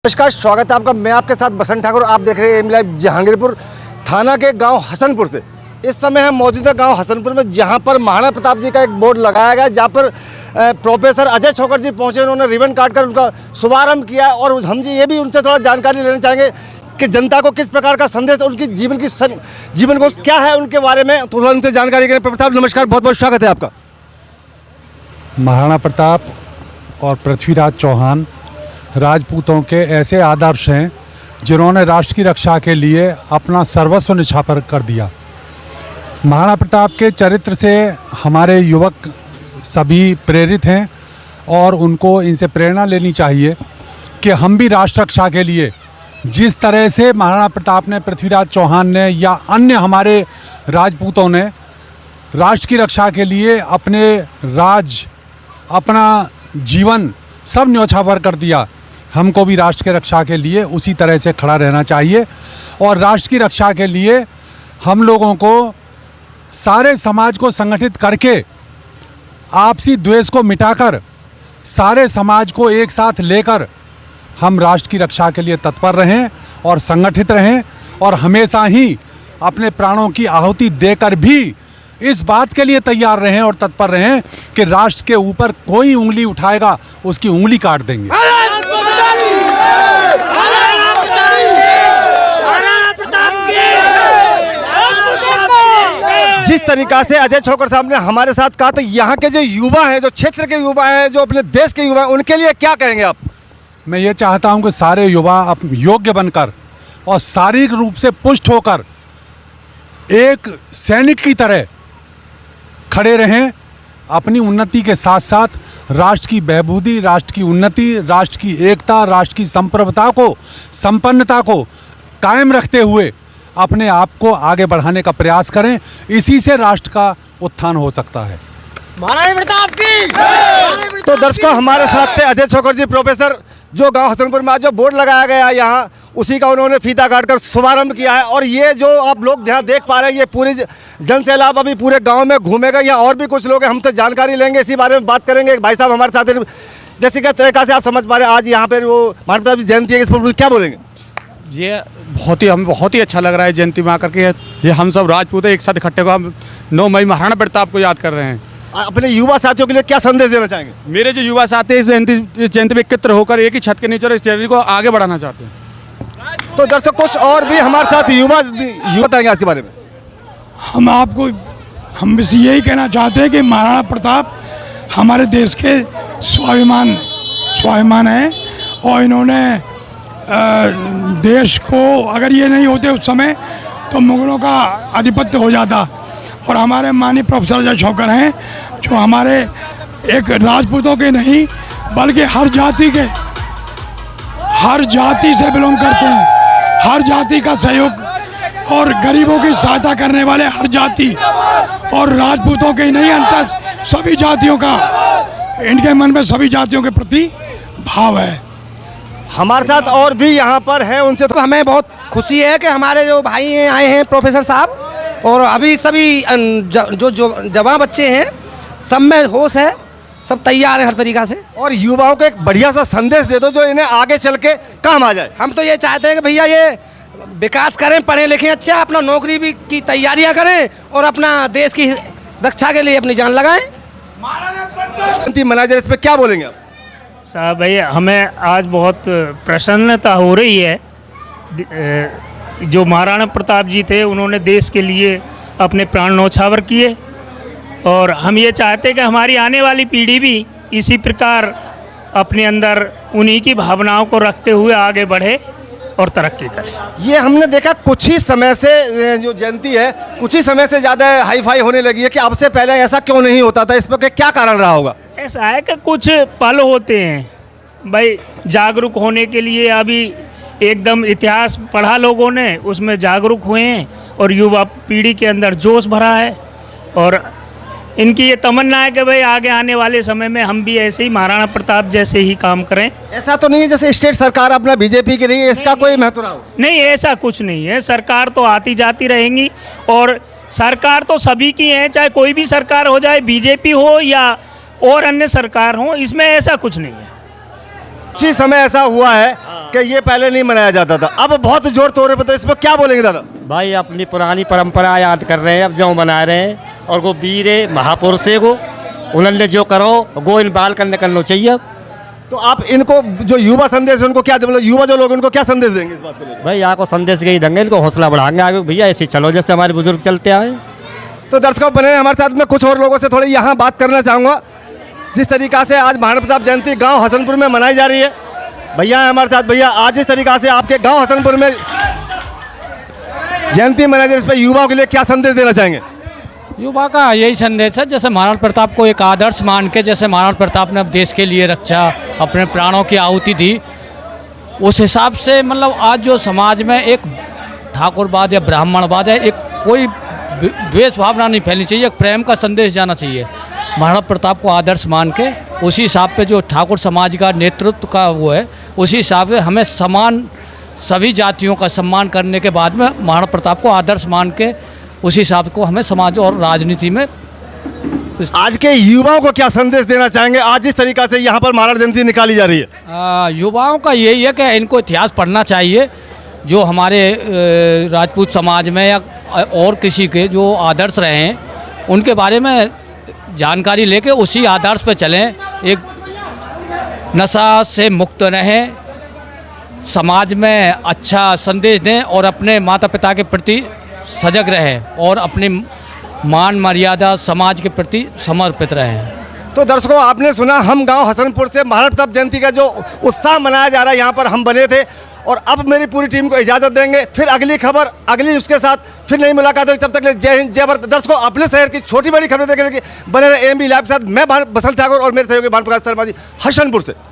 नमस्कार, स्वागत है आपका। मैं आपके साथ बसंत ठाकुर। आप देख रहे हैं एम लाइव जहांगीरपुर थाना के गांव हसनपुर से। इस समय हम मौजूद है गांव हसनपुर में, जहां पर महाराणा प्रताप जी का एक बोर्ड लगाया गया, जहां पर प्रोफेसर अजय छोकर जी पहुंचे। उन्होंने रिबन काटकर उनका शुभारंभ किया और हम जी ये भी उनसे थोड़ा जानकारी लेना चाहेंगे कि जनता को किस प्रकार का संदेश, उनकी जीवन को क्या है उनके बारे में, थोड़ा उनसे जानकारी करें। प्रोफेसर साहब नमस्कार, बहुत बहुत स्वागत है आपका। महाराणा प्रताप और पृथ्वीराज चौहान राजपूतों के ऐसे आदर्श हैं जिन्होंने राष्ट्र की रक्षा के लिए अपना सर्वस्व निछावर कर दिया। महाराणा प्रताप के चरित्र से हमारे युवक सभी प्रेरित हैं और उनको इनसे प्रेरणा लेनी चाहिए कि हम भी राष्ट्र रक्षा के लिए जिस तरह से महाराणा प्रताप ने, पृथ्वीराज चौहान ने या अन्य हमारे राजपूतों ने राष्ट्र की रक्षा के लिए अपना जीवन सब न्यौछावर कर दिया, हमको भी राष्ट्र की रक्षा के लिए उसी तरह से खड़ा रहना चाहिए। और राष्ट्र की रक्षा के लिए हम लोगों को सारे समाज को संगठित करके, आपसी द्वेष को मिटाकर, सारे समाज को एक साथ लेकर हम राष्ट्र की रक्षा के लिए तत्पर रहें और संगठित रहें और हमेशा ही अपने प्राणों की आहुति देकर भी इस बात के लिए तैयार रहें और तत्पर रहें कि राष्ट्र के ऊपर कोई उंगली उठाएगा उसकी उंगली काट देंगे। जिस तरीका से अजय छोकर साहब ने हमारे साथ कहा, तो यहाँ के जो युवा हैं, जो क्षेत्र के युवा हैं, जो अपने देश के युवा हैं, उनके लिए क्या कहेंगे आप? मैं ये चाहता हूं कि सारे युवा योग्य बनकर और शारीरिक रूप से पुष्ट होकर एक सैनिक की तरह खड़े रहें, अपनी उन्नति के साथ साथ राष्ट्र की बहबूदी, राष्ट्र की उन्नति, राष्ट्र की एकता, राष्ट्र की संप्रभुता को, संपन्नता को कायम रखते हुए अपने आप को आगे बढ़ाने का प्रयास करें। इसी से राष्ट्र का उत्थान हो सकता है। महाराणा प्रताप की। तो दर्शकों, हमारे साथ थे अजय छोकर जी, प्रोफेसर, जो गांव हसनपुर में आज जो बोर्ड लगाया गया है यहाँ, उसी का उन्होंने फीता काटकर शुभारंभ किया है। और ये जो आप लोग यहाँ देख पा रहे हैं, ये पूरी जनसैलाब अभी पूरे गांव में घूमेगा। यहाँ और भी कुछ लोग हैं, हमसे जानकारी लेंगे, इसी बारे में बात करेंगे। भाई साहब हमारे साथ हैं। जैसे कि तरीका से आप समझ पा रहे हैं, आज यहाँ पर वो महाराणा प्रताप जी जयंती है, इस पर क्या बोलेंगे? ये हमें बहुत ही अच्छा लग रहा है जयंती में आकर के। ये हम सब राजपूत एक साथ इकट्ठे को हम 9 मई महाराणा प्रताप को याद कर रहे हैं। अपने युवा साथियों के लिए क्या संदेश देना चाहेंगे? मेरे जो युवा साथी इस जयंती में एकत्र होकर एक ही छत के नीचे इस जयंती को आगे बढ़ाना चाहते हैं। तो दर्शक, कुछ और भी हमारे साथ युवा बताएंगे आज के बारे में। हम बस यही कहना चाहते हैं कि महाराणा प्रताप हमारे देश के स्वाभिमान हैं और इन्होंने देश को, अगर ये नहीं होते उस समय तो मुगलों का आधिपत्य हो जाता। और हमारे माननीय प्रोफेसर अजय छोकर हैं, जो हमारे एक राजपूतों के नहीं बल्कि हर जाति से बिलोंग करते हैं, हर जाति का सहयोग और गरीबों की सहायता करने वाले हर जाति, और राजपूतों के नहीं अंतर सभी जातियों का, इनके मन में सभी जातियों के प्रति भाव है। हमारे साथ और भी यहाँ पर हैं, उनसे तो हमें बहुत खुशी है कि हमारे जो भाई आए हैं प्रोफेसर साहब, और अभी सभी जो जवान बच्चे हैं सब में होश है, सब तैयार हैं हर तरीक़ा से। और युवाओं को एक बढ़िया सा संदेश दे दो जो इन्हें आगे चल के काम आ जाए। हम तो ये चाहते हैं कि भैया ये विकास करें, पढ़ें लिखें अच्छा, अपना नौकरी भी की तैयारियां करें और अपना देश की रक्षा के लिए अपनी जान लगाएं। मनाया, इस पर क्या बोलेंगे आप? साहब भाई, हमें आज बहुत प्रसन्नता हो रही है। जो महाराणा प्रताप जी थे, उन्होंने देश के लिए अपने प्राण न्यौछावर किए और हम ये चाहते हैं कि हमारी आने वाली पीढ़ी भी इसी प्रकार अपने अंदर उन्हीं की भावनाओं को रखते हुए आगे बढ़े और तरक्की करे। ये हमने देखा कुछ ही समय से जो जयंती है, कुछ ही समय से ज़्यादा हाई फाई होने लगी है, कि अब से पहले ऐसा क्यों नहीं होता था? इस पर क्या कारण रहा होगा? ऐसा है कि कुछ पल होते हैं भाई, जागरूक होने के लिए अभी एकदम इतिहास पढ़ा लोगों ने, उसमें जागरूक हुए हैं और युवा पीढ़ी के अंदर जोश भरा है। और इनकी ये तमन्ना है कि भाई आगे आने वाले समय में हम भी ऐसे ही महाराणा प्रताप जैसे ही काम करें। ऐसा तो नहीं है जैसे स्टेट सरकार अपना बीजेपी की रही है, इसका कोई महत्व ना हो? नहीं, ऐसा कुछ नहीं है। सरकार तो आती जाती रहेंगी और सरकार तो सभी की है, चाहे कोई भी सरकार हो जाए, बीजेपी हो या और अन्य सरकार हो, इसमें ऐसा कुछ नहीं है। कुछ ही समय ऐसा हुआ है कि ये पहले नहीं मनाया जाता था, अब बहुत जोर तोड़े पे, तो इसमें क्या बोलेंगे दादा? भाई अपनी पुरानी परंपरा याद कर रहे हैं, अब जो मना रहे हैं, और वो वीर महापुरुष है, वो उन्होंने जो करो वो इन बाल करने करना चाहिए। अब तो आप इनको जो युवा संदेश है उनको क्या, मतलब युवा जो लोग उनको क्या संदेश देंगे इस बात को लेकर? भाई यहाँ को संदेश यही देंगे, इनको हौसला बढ़ाएंगे आगे, भैया ऐसे चलो जैसे हमारे बुजुर्ग चलते आए। तो दर्शकों बने हैं हमारे साथ, में कुछ और लोगों से थोड़ी यहाँ बात करना चाहूँगा। जिस तरीका से आज महाराणा प्रताप जयंती गांव हसनपुर में मनाई जा रही है, भैया है हमारे साथ। भैया, आज इस तरीका से आपके गांव हसनपुर में जयंती मनाई जा रही है, इस पर युवाओं के लिए क्या संदेश देना चाहेंगे? युवा का यही संदेश है, जैसे महाराणा प्रताप को एक आदर्श मान के, जैसे महाराणा प्रताप ने अब देश के लिए रक्षा अपने प्राणों की आहुति दी, उस हिसाब से मतलब आज जो समाज में एक ठाकुरवाद या ब्राह्मणवाद है, एक कोई द्वेष भावना नहीं फैलनी चाहिए, एक प्रेम का संदेश जाना चाहिए। महाराणा प्रताप को आदर्श मान के उसी हिसाब पे जो ठाकुर समाज का नेतृत्व का वो है, उसी हिसाब से हमें समान सभी जातियों का सम्मान करने के बाद में महाराणा प्रताप को आदर्श मान के उसी हिसाब को हमें समाज और राजनीति में। आज के युवाओं को क्या संदेश देना चाहेंगे आज जिस तरीका से यहाँ पर महाराणा जयंती निकाली जा रही है? युवाओं का यही है कि इनको इतिहास पढ़ना चाहिए, जो हमारे राजपूत समाज में या और किसी के जो आदर्श रहे हैं उनके बारे में जानकारी लेके उसी आदर्श पे चलें, एक नशा से मुक्त रहें, समाज में अच्छा संदेश दें और अपने माता पिता के प्रति सजग रहें और अपनी मान मर्यादा समाज के प्रति समर्पित रहें। तो दर्शकों आपने सुना, हम गांव हसनपुर से महाराणा प्रताप जयंती का जो उत्साह मनाया जा रहा है यहाँ पर हम बने थे, और अब मेरी पूरी टीम को इजाज़त देंगे। फिर अगली खबर अगली उसके साथ फिर नई मुलाकात होगी, तब तक के लिए जय हिंद जय भारत। दर्शकों अपने शहर की छोटी बड़ी खबरें देखने के लिए बने रहे एमबी लाइव के साथ। मैं बसंत ठाकुर और मेरे सहयोगी भानुप्रकाश शर्मा जी, हसनपुर से।